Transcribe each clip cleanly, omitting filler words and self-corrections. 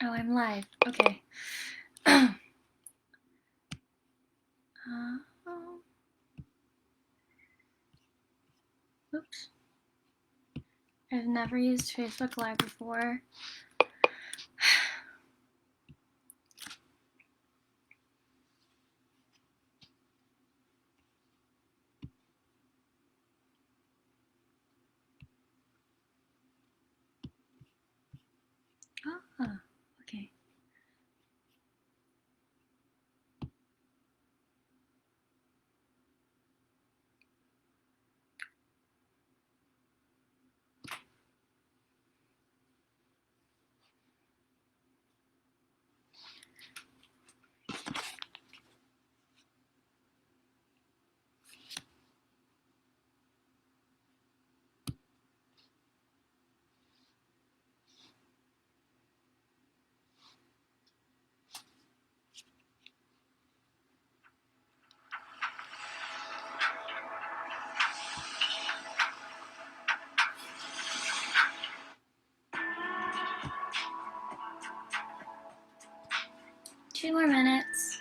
Oh, I'm live. Okay. Oh, oops. I've never used Facebook Live before. Oh, okay. Two more minutes.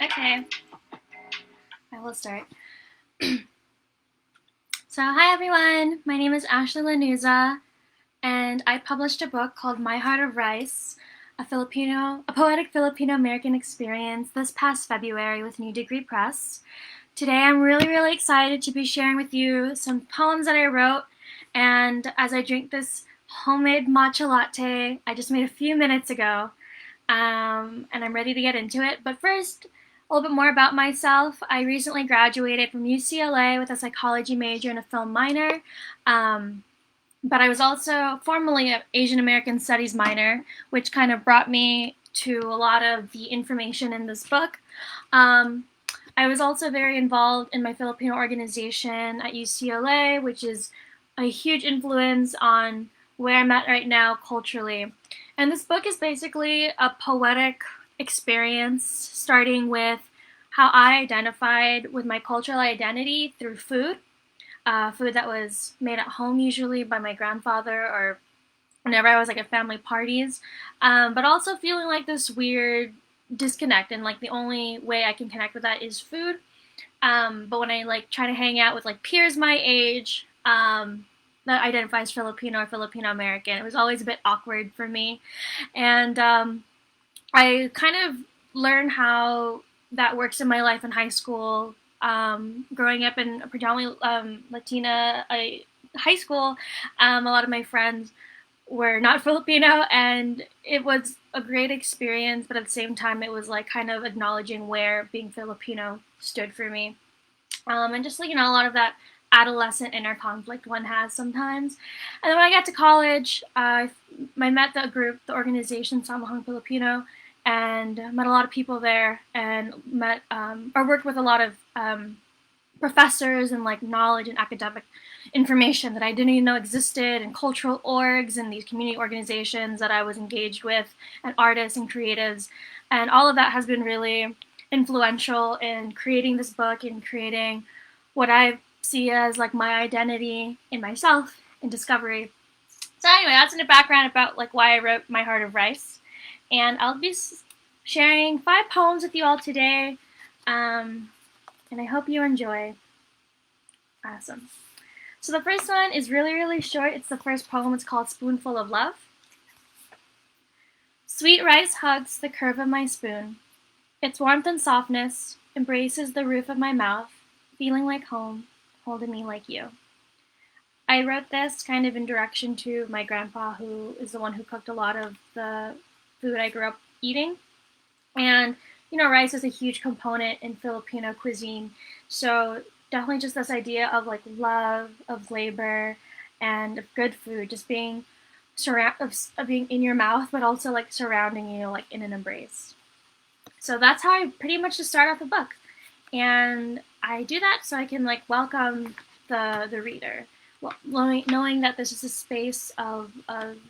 Okay. I will start. So, hi everyone. My name is Ashley Lanuza, and I published a book called My Heart of Rice, a poetic Filipino-American experience this past February with New Degree Press. Today I'm really excited to be sharing with you some poems that I wrote, and as I drink this homemade matcha latte I just made a few minutes ago, and I'm ready to get into it. But first, a little bit more about myself. I recently graduated from UCLA with a psychology major and a film minor. But I was also formerly an Asian American Studies minor, which kind of brought me to a lot of the information in this book. I was also very involved in my Filipino organization at UCLA, which is a huge influence on where I'm at right now culturally. And this book is basically a poetic experience, starting with how I identified with my cultural identity through food. Food that was made at home usually by my grandfather, or whenever I was like at family parties, but also feeling like this weird disconnect, and like the only way I can connect with that is food. But when I like try to hang out with like peers my age that identifies Filipino or Filipino American, it was always a bit awkward for me, and I kind of learned how that works in my life in high school. Growing up in a predominantly Latina high school, a lot of my friends were not Filipino, and it was a great experience, but at the same time it was like kind of acknowledging where being Filipino stood for me. And just like, a lot of that adolescent inner conflict one has sometimes. And then when I got to college, I met the organization Samahang Filipino, and met a lot of people there, and met or worked with a lot of professors and like knowledge and academic information that I didn't even know existed, and cultural orgs and these community organizations that I was engaged with, and artists and creatives. And all of that has been really influential in creating this book and creating what I see as like my identity in myself and discovery. So anyway, that's in the background about like why I wrote My Heart of Rice. And I'll be sharing 5 poems with you all today. And I hope you enjoy. Awesome. So the first one is really, really short. It's the first poem. It's called Spoonful of Love. Sweet rice hugs the curve of my spoon. Its warmth and softness embraces the roof of my mouth, feeling like home, holding me like you. I wrote this kind of in direction to my grandpa, who is the one who cooked a lot of the food I grew up eating. And rice is a huge component in Filipino cuisine. So definitely just this idea of like love, of labor, and of good food, just being of being in your mouth, but also like surrounding you like in an embrace. So that's how I pretty much just start off the book. And I do that so I can like welcome the reader, knowing that this is a space of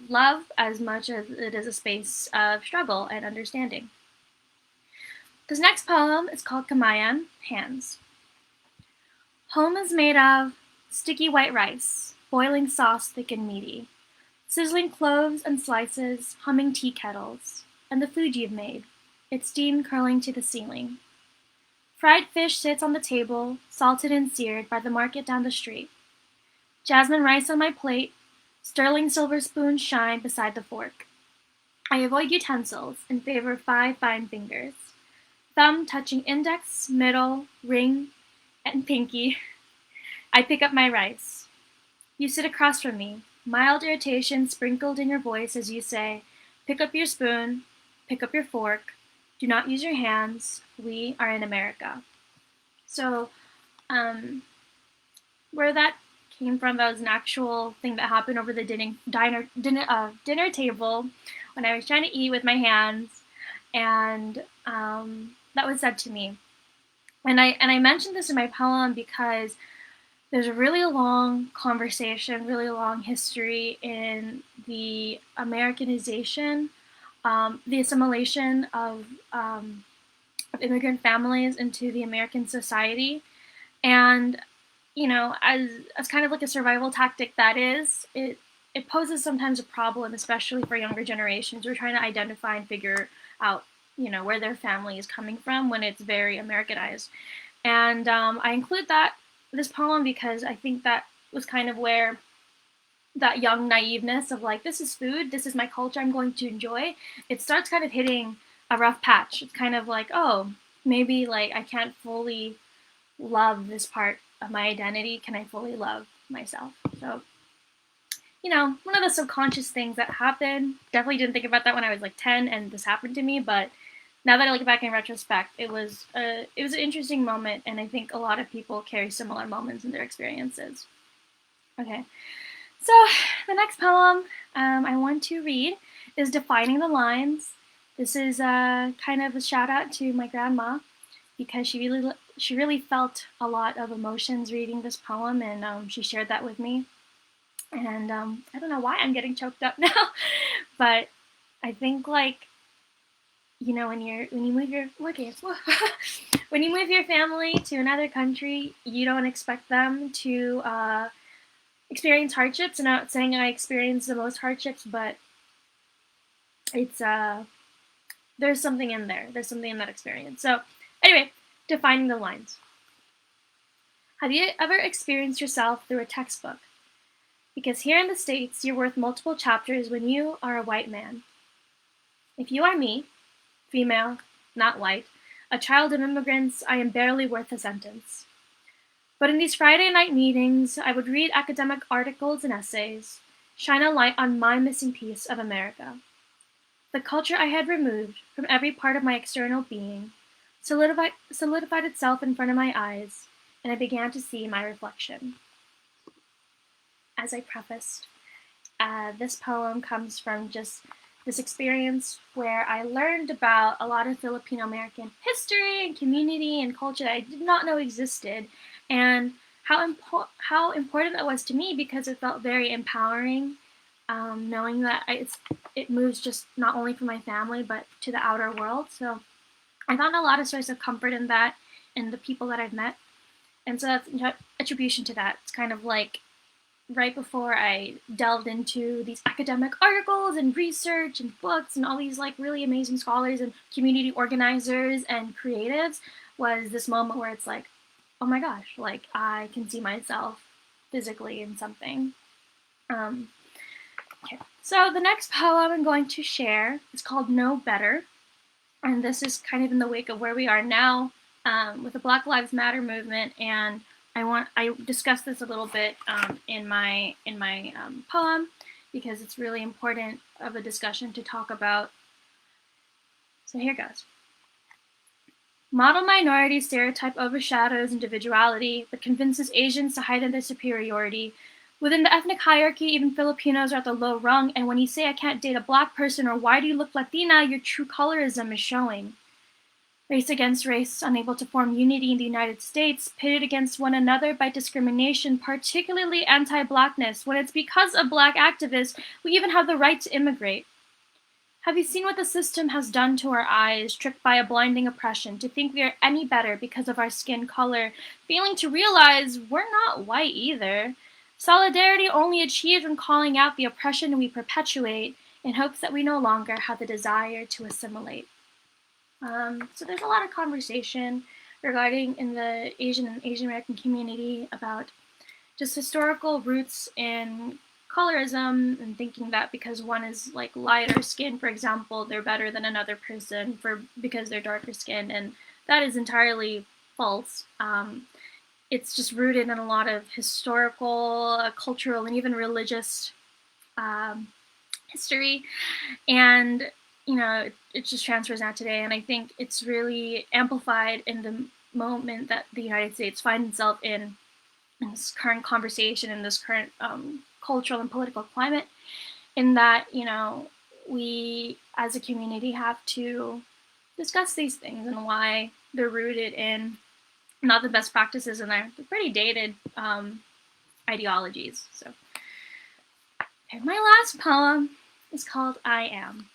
love as much as it is a space of struggle and understanding. This next poem is called Kamayan, Hands. Home is made of sticky white rice, boiling sauce thick and meaty, sizzling cloves and slices, humming tea kettles, and the food you've made, its steam curling to the ceiling. Fried fish sits on the table, salted and seared by the market down the street. Jasmine rice on my plate, sterling silver spoons shine beside the fork. I avoid utensils in favor of 5 fine fingers, thumb touching index, middle, ring, and pinky. I pick up my rice. You sit across from me, mild irritation sprinkled in your voice as you say, pick up your spoon, pick up your fork, do not use your hands, we are in America. So, where that came from, that was an actual thing that happened over the dinner table when I was trying to eat with my hands, and that was said to me. And I mentioned this in my poem because there's a really long conversation, really long history in the Americanization, the assimilation of immigrant families into the American society. And, as kind of like a survival tactic that is, it poses sometimes a problem, especially for younger generations. We're trying to identify and figure out, where their family is coming from when it's very Americanized. And I include this poem because I think that was kind of where that young naiveness of like, this is food, this is my culture, I'm going to enjoy, it starts kind of hitting a rough patch. It's kind of like, oh, maybe like I can't fully love this part of my identity. Can I fully love myself? So, one of the subconscious things that happened, definitely didn't think about that when I was like 10 and this happened to me, but now that I look back in retrospect, it was an interesting moment, and I think a lot of people carry similar moments in their experiences. Okay, so the next poem I want to read is Defining the Lines. This is kind of a shout out to my grandma, because she really felt a lot of emotions reading this poem, and she shared that with me. And I don't know why I'm getting choked up now, but I think like, when you move your when you move your family to another country, you don't expect them to experience hardships. And I'm not saying I experienced the most hardships, but it's there's something in there. There's something in that experience. So anyway, defining the lines. Have you ever experienced yourself through a textbook? Because here in the States, you're worth multiple chapters when you are a white man. If you are me, female, not white, a child of immigrants, I am barely worth a sentence. But in these Friday night meetings, I would read academic articles and essays, shine a light on my missing piece of America. The culture I had removed from every part of my external being solidified itself in front of my eyes, and I began to see my reflection. As I prefaced, this poem comes from just this experience where I learned about a lot of Filipino American history and community and culture that I did not know existed, and how important that was to me because it felt very empowering, knowing that it moves just not only for my family but to the outer world. So I found a lot of source of comfort in that, and the people that I've met, and so that's attribution to that. It's kind of like right before I delved into these academic articles and research and books and all these like really amazing scholars and community organizers and creatives, was this moment where it's like, oh my gosh, like I can see myself physically in something. Okay, so the next poem I'm going to share is called Know Better, and this is kind of in the wake of where we are now with the Black Lives Matter movement, and I discuss this a little bit in my poem because it's really important of a discussion to talk about. So here goes. Model minority stereotype overshadows individuality, but convinces Asians to heighten their superiority. Within the ethnic hierarchy, even Filipinos are at the low rung, and when you say I can't date a black person or why do you look Latina, your true colorism is showing. Race against race, unable to form unity in the United States, pitted against one another by discrimination, particularly anti-blackness. When it's because of black activists, we even have the right to immigrate. Have you seen what the system has done to our eyes, tricked by a blinding oppression, to think we are any better because of our skin color, failing to realize we're not white either? Solidarity only achieved when calling out the oppression we perpetuate in hopes that we no longer have the desire to assimilate. So there's a lot of conversation regarding in the Asian and Asian American community about just historical roots in colorism and thinking that because one is like lighter skin, for example, they're better than another person because they're darker skinned, and that is entirely false. It's just rooted in a lot of historical, cultural, and even religious history, and it just transfers out today, and I think it's really amplified in the moment that the United States finds itself in this current conversation, in this current cultural and political climate, in that, we as a community have to discuss these things and why they're rooted in not the best practices and they're pretty dated ideologies. So, okay, my last poem is called I Am.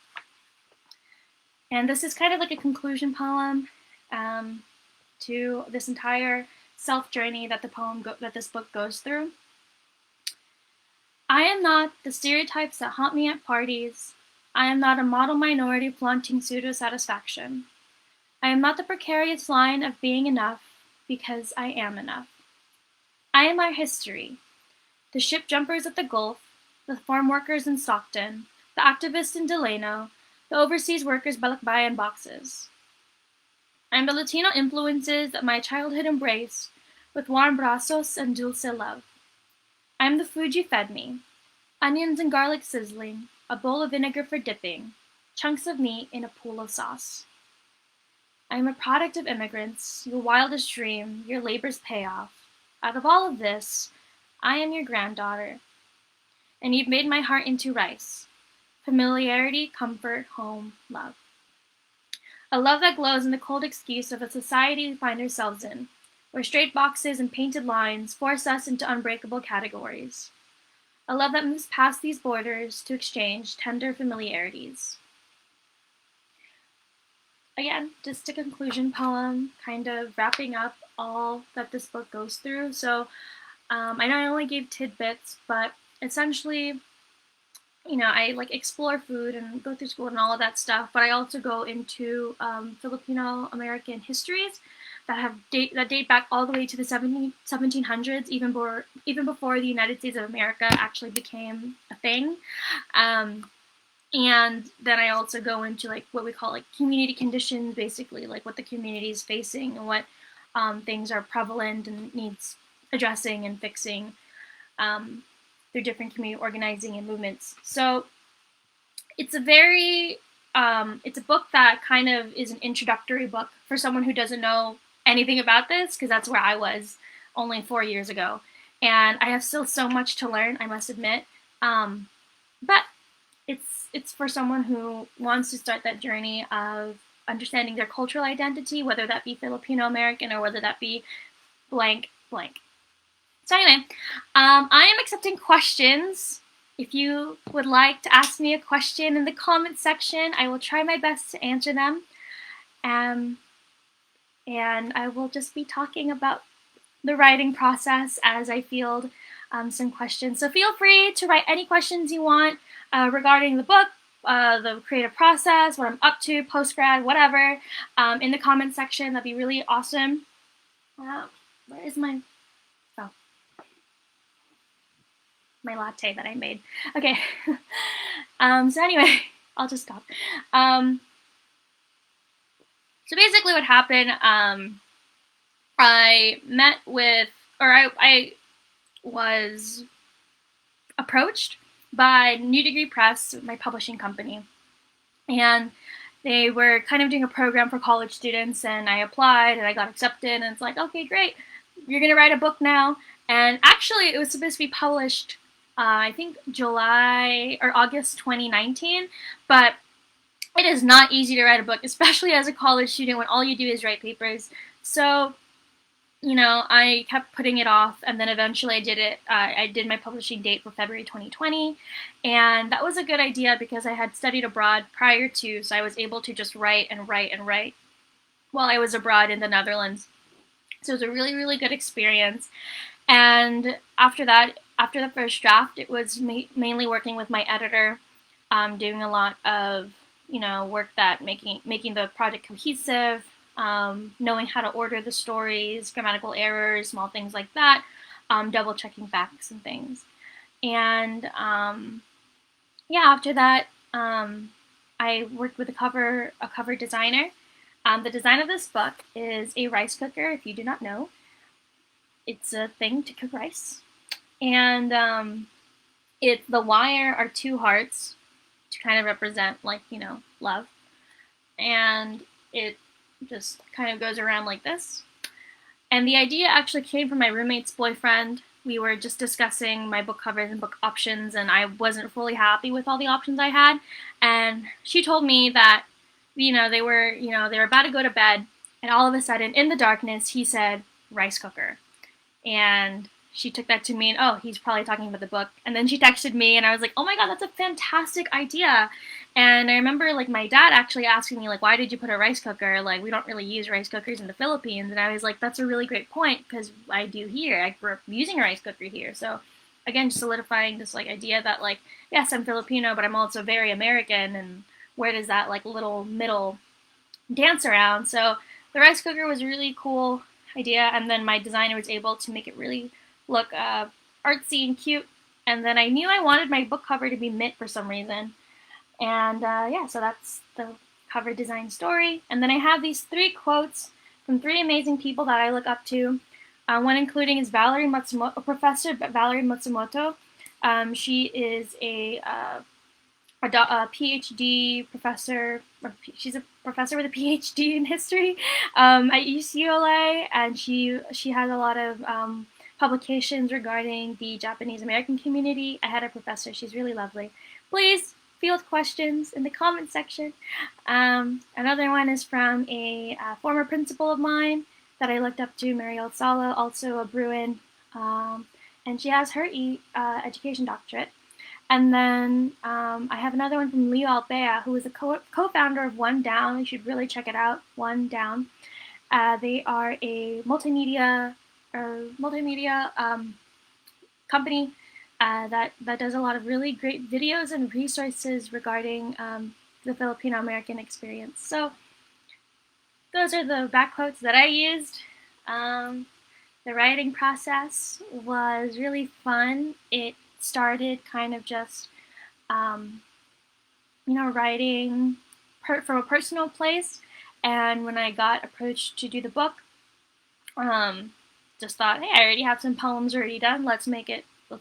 And this is kind of like a conclusion poem to this entire self journey that that this book goes through. I am not the stereotypes that haunt me at parties. I am not a model minority flaunting pseudo-satisfaction. I am not the precarious line of being enough because I am enough. I am our history. The ship jumpers at the Gulf, the farm workers in Stockton, the activists in Delano, the overseas workers Balikbayan boxes. I am the Latino influences that my childhood embraced with warm brazos and dulce love. I am the food you fed me, onions and garlic sizzling, a bowl of vinegar for dipping, chunks of meat in a pool of sauce. I am a product of immigrants, your wildest dream, your labor's payoff. Out of all of this, I am your granddaughter, and you've made my heart into rice. Familiarity, comfort, home, love. A love that glows in the cold excuse of a society we find ourselves in, where straight boxes and painted lines force us into unbreakable categories. A love that moves past these borders to exchange tender familiarities. Again, just a conclusion poem, kind of wrapping up all that this book goes through. So I know I only gave tidbits, but essentially, I like explore food and go through school and all of that stuff, but I also go into Filipino American histories that date back all the way to the 1700s, even before the United States of America actually became a thing. And then I also go into like what we call like community conditions, basically like what the community is facing and what things are prevalent and needs addressing and fixing. through different community organizing and movements. So it's a very it's a book that kind of is an introductory book for someone who doesn't know anything about this, because that's where I was only 4 years ago, and I have still so much to learn, I must admit. But it's for someone who wants to start that journey of understanding their cultural identity, whether that be Filipino American or whether that be blank blank. So anyway, I am accepting questions. If you would like to ask me a question in the comment section, I will try my best to answer them. And I will just be talking about the writing process as I field some questions. So feel free to write any questions you want regarding the book, the creative process, what I'm up to, post-grad, whatever, in the comment section. That'd be really awesome. Where is my latte that I made? Okay. So anyway, I'll just stop. So basically what happened, I met with, or I was approached by New Degree Press, my publishing company, and they were kind of doing a program for college students, and I applied and I got accepted, and it's like, okay, great, you're gonna write a book now. And actually it was supposed to be published I think July or August 2019, but it is not easy to write a book, especially as a college student when all you do is write papers. So, you know, I kept putting it off, and then eventually I did it. I did my publishing date for February 2020, and that was a good idea because I had studied abroad prior to, so I was able to just write and write and write while I was abroad in the Netherlands. So it was a really, really good experience. And after that, after the first draft, it was mainly working with my editor, doing a lot of, you know, work that making the project cohesive, knowing how to order the stories, grammatical errors, small things like that, double checking facts and things. And yeah, after that, I worked with a cover designer. The design of this book is a rice cooker. If you do not know, it's a thing to cook rice, and the wire are two hearts to kind of represent, like, you know, love, and it just kind of goes around like this. And the idea actually came from my roommate's boyfriend. We were just discussing my book covers and book options, and I wasn't fully happy with all the options I had. And she told me that, they were about to go to bed, and all of a sudden, in the darkness, he said, rice cooker. And she took that to mean, oh, he's probably talking about the book. And then she texted me, and I was like, oh my god, that's a fantastic idea. And I remember, like, my dad actually asking me, like, why did you put a rice cooker? Like, we don't really use rice cookers in the Philippines. And I was like, that's a really great point, because I do here. I grew up using a rice cooker here. So, again, solidifying this, like, idea that, like, yes, I'm Filipino, but I'm also very American, and where does that, like, little middle dance around? So the rice cooker was a really cool idea, and then my designer was able to make it really look artsy and cute. And then I knew I wanted my book cover to be mint for some reason. And yeah, so that's the cover design story. And then I have these 3 quotes from 3 amazing people that I look up to. One including is Professor Valerie Matsumoto. She is a PhD professor. She's a professor with a PhD in history at UCLA, and she has a lot of publications regarding the Japanese American community. I had a professor. She's really lovely. Please field questions in the comment section. Another one is from a former principal of mine that I looked up to, Marielle Sala, also a Bruin, and she has her education doctorate. And then I have another one from Leo Alpea, who is a co-founder of One Down. You should really check it out, One Down. They are a multimedia company that does a lot of really great videos and resources regarding the Filipino American experience. So those are the back quotes that I used. The writing process was really fun. It started kind of just, writing from a personal place. And when I got approached to do the book, just thought, hey, I already have some poems already done. Let's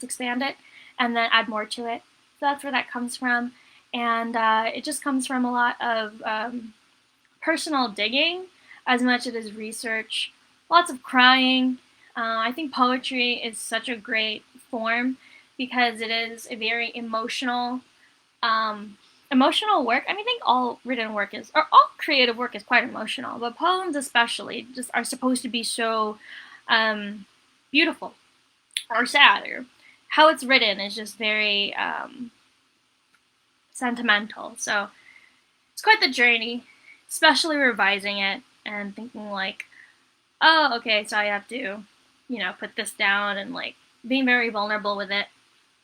expand it. and then add more to it. So that's where that comes from. And it just comes from a lot of personal digging as much as it is research. Lots of crying. I think poetry is such a great form because it is a very emotional work. I mean, I think all written work is, or all creative work is quite emotional, but poems especially just are supposed to be so beautiful or sad, or how it's written is just very sentimental. So it's quite the journey, especially revising it and thinking like, oh, okay, so I have to, put this down and like being very vulnerable with it.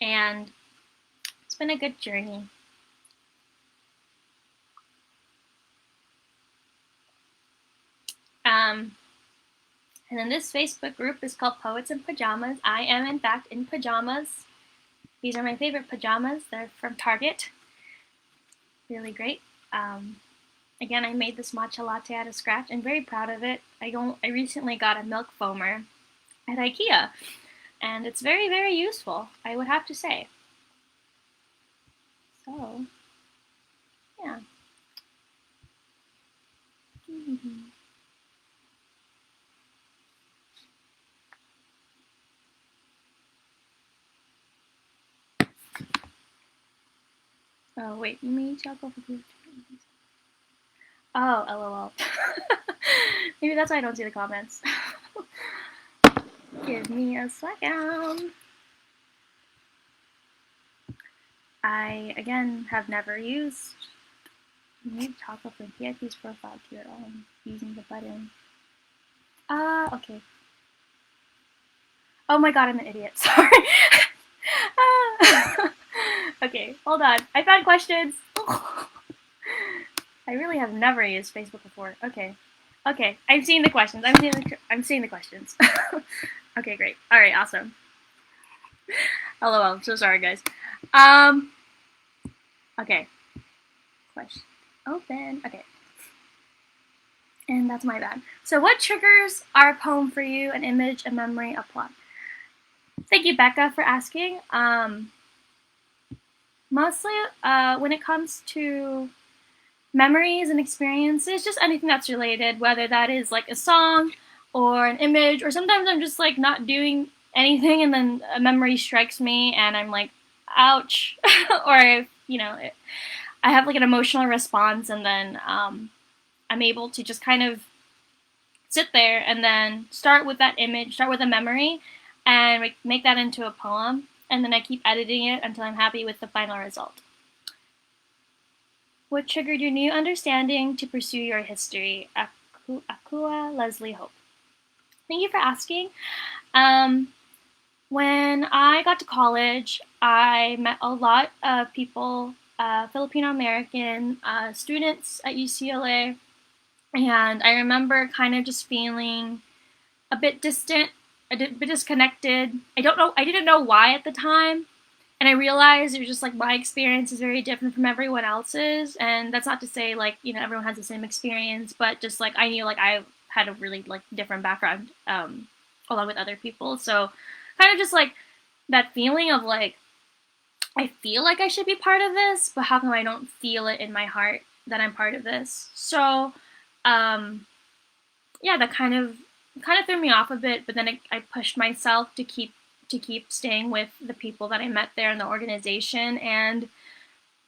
And it's been a good journey. And then this Facebook group is called Poets in Pajamas. I am, in fact, in pajamas. These are my favorite pajamas. They're from Target. Really great. Again, I made this matcha latte out of scratch. I'm very proud of it. I recently got a milk foamer at IKEA, and it's very, very useful, I would have to say. So, yeah. Oh, wait, me chocolate for you. Oh, lol. Maybe that's why I don't see the comments. Give me a second. I, again, have never used chocolate for VIP's profile here. I'm using the button. Okay. Oh my god, I'm an idiot. Sorry. Okay, hold on. I found questions. I really have never used Facebook before. Okay. Okay, I'm seeing the questions. I'm seeing the questions. Okay, great. All right, awesome. LOL. I'm so sorry, guys. Okay. Question open. Okay. And that's my bad. So what triggers are a poem for you? An image, a memory, a plot? Thank you, Becca, for asking. Mostly when it comes to memories and experiences, just anything that's related, whether that is like a song or an image, or sometimes I'm just like not doing anything and then a memory strikes me and I'm like, ouch, or I have like an emotional response, and then I'm able to just kind of sit there and then start with that image, start with a memory, and make that into a poem, and then I keep editing it until I'm happy with the final result. What triggered your new understanding to pursue your history? Akua Leslie Hope. Thank you for asking. When I got to college, I met a lot of people, Filipino American students at UCLA, and I remember kind of just feeling a bit distant, a bit disconnected. I didn't know why at the time, and I realized it was just like my experience is very different from everyone else's, and that's not to say like everyone has the same experience, but just like I knew like I had a really like different background along with other people, so kind of just like that feeling of like I feel like I should be part of this, but how come I don't feel it in my heart that I'm part of this? So yeah, that kind of threw me off a bit, but then I pushed myself to keep staying with the people that I met there in the organization, and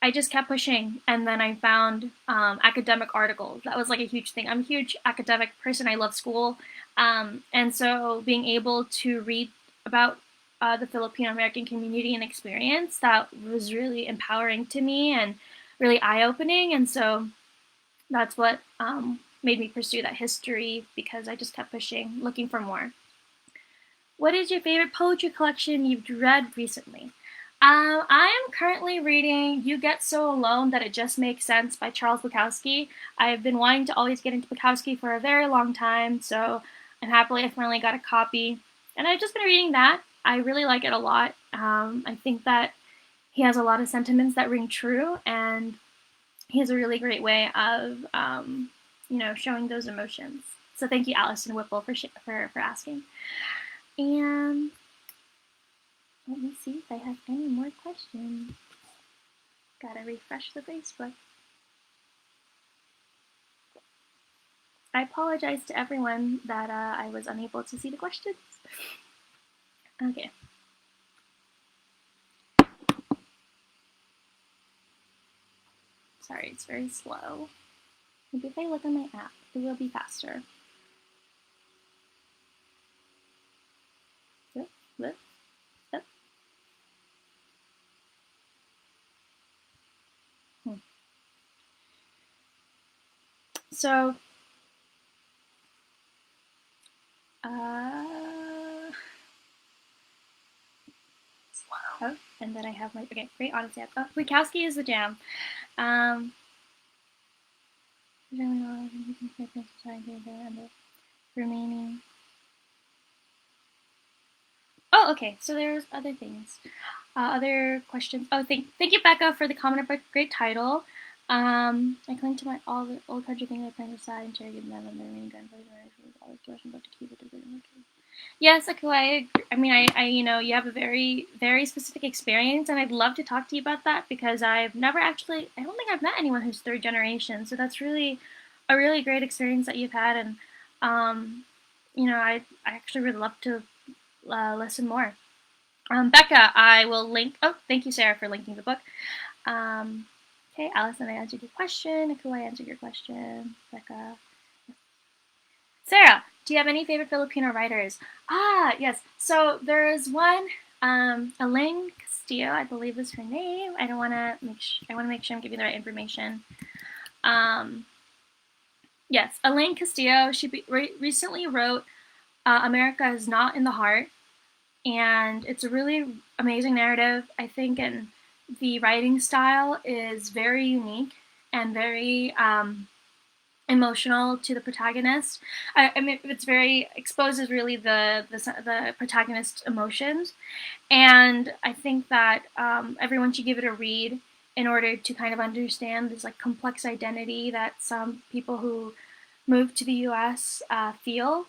I just kept pushing. And then I found academic articles. That was like a huge thing. I'm a huge academic person. I love school, and so being able to read about the Filipino American community and experience, that was really empowering to me and really eye-opening. And so that's what made me pursue that history, because I just kept pushing, looking for more. What is your favorite poetry collection you've read recently? I am currently reading You Get So Alone That It Just Makes Sense by Charles Bukowski. I've been wanting to always get into Bukowski for a very long time, so I finally got a copy. And I've just been reading that. I really like it a lot. I think that he has a lot of sentiments that ring true, and he has a really great way of, showing those emotions. So thank you, Allison Whipple, for asking. And Let me see if I have any more questions. Gotta refresh the Facebook. I apologize to everyone that I was unable to see the questions. Okay. Sorry, it's very slow. Maybe if I look on my app, it will be faster. Yep, yep, yep. So, oh, and then I have my, okay, great honesty. Oh, Wikowski is the jam. Remaining. Oh, okay. So there's other things, other questions. Oh, thank you, Becca, for the comment about great title. I cling to my all the old country thing I plan to decide and share them on the remaining gunfight. All the questions about to keep it. Yes, Akua, I mean, you know, you have a very, very specific experience, and I'd love to talk to you about that because I've never actually, I don't think I've met anyone who's third generation, so that's really a really great experience that you've had, and, you know, I actually would love to listen more. Becca, I will link, oh, thank you, Sarah, for linking the book. Okay, Allison, I answered your question. Akua, I answered your question. Becca. Sarah, do you have any favorite Filipino writers? Ah, yes. So there is one, Elaine Castillo, I believe is her name. I want to make sure I'm giving the right information. Yes, Elaine Castillo. She recently wrote "America Is Not in the Heart," and it's a really amazing narrative, I think, and the writing style is very unique and very emotional to the protagonist. I mean, it's very exposes really the protagonist's emotions, and I think that everyone should give it a read in order to kind of understand this like complex identity that some people who move to the U.S. Feel.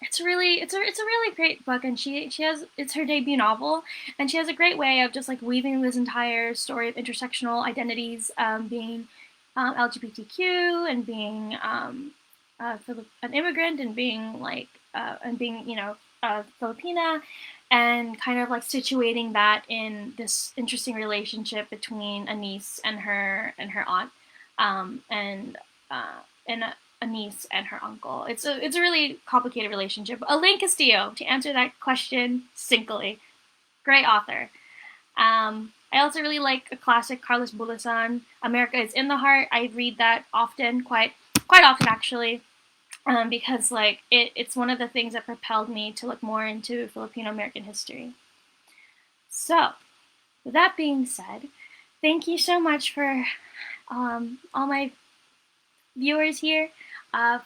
It's a really great book, and she has it's her debut novel, and she has a great way of just like weaving this entire story of intersectional identities, being LGBTQ and being an immigrant and being like you know Filipina, and kind of like situating that in this interesting relationship between a niece and her aunt, and a niece and her uncle. It's a really complicated relationship. Elaine Castillo, to answer that question succinctly, great author. I also really like a classic, Carlos Bulasan, America Is in the Heart. I read that often, quite often actually, because like it's one of the things that propelled me to look more into Filipino American history. So, with that being said, thank you so much for all my viewers here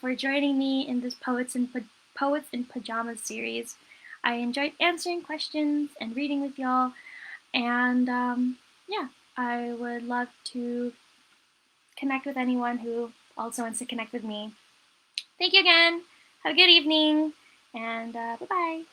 for joining me in this Poets in Pajamas series. I enjoyed answering questions and reading with y'all, and yeah, I would love to connect with anyone who also wants to connect with me. Thank you again. Have a good evening, and bye-bye.